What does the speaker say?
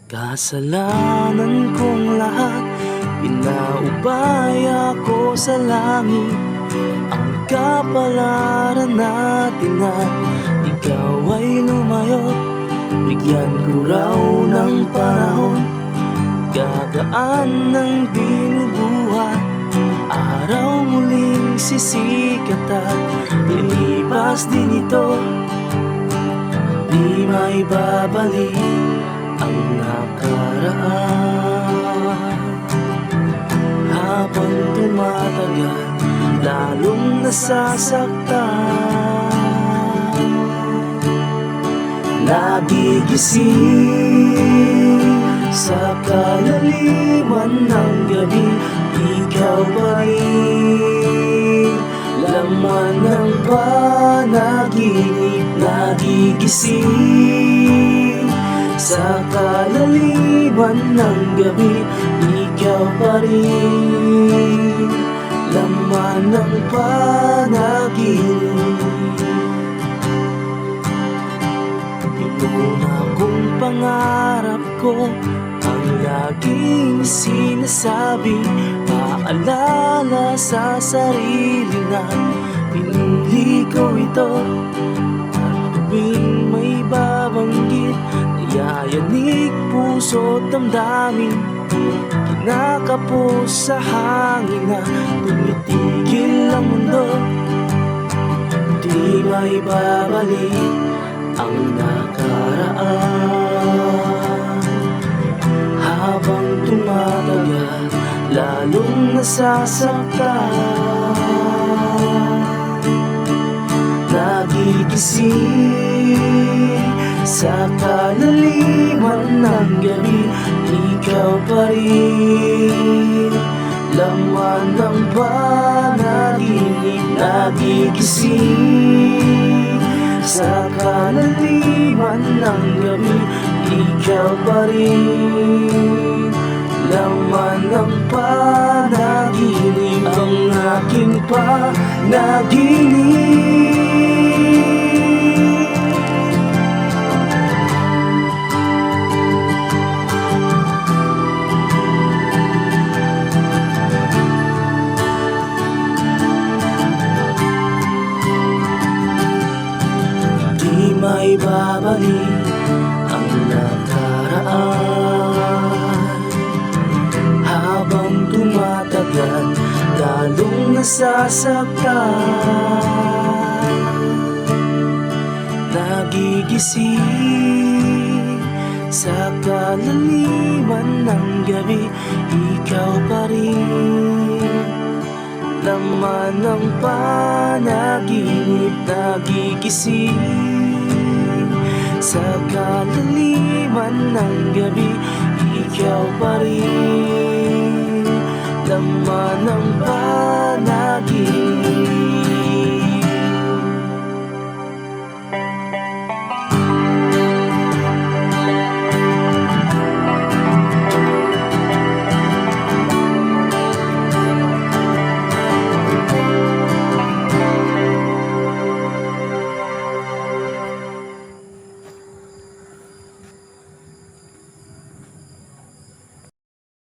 Kasalanan kong lahat, pinaubaya ko sa langit. Ang kapalaran natin na ikaw ay lumayo. Bigyan ko raw ng panahon, gagaan ng binubuhat. Araw muling sisikat at lilipas din ito. Di maibabalik ang nakaraan. Habang tumatagal, lalong nasasaktan. Nagigising sa kalaliman ng gabi, ikaw pa rin laman ng panaginip. Nagigising sa kalaliman ng gabi, ikaw pa rin laman ng panaginip. Pinuna kong pangarap ko, ang laging sinasabi, paalala sa sarili na pinili ko ito. At tuwing may babanggit, nayayanig puso't damdamin, kinakapos sa hangin na tumitigil ang mundo. Di maibabalik ang nakaraan. Habang tumatagal, lalong nasasaktan. Nagigising sa kalaliman ng gabi, ikaw pa rin laman ng panaginip. Nagigising sa kalaliman ng gabi, ikaw pa rin laman ng panaginip. Ang aking panaginip. Maibabalik ang nakaraan. Habang tumatagal, lalong nasasaktan. Nagigising sa kalaliman ng gabi, ikaw pa rin laman ng panaginip. Nagigising sa kalaliman ng gabi, ikaw pa rin laman ng panaginip.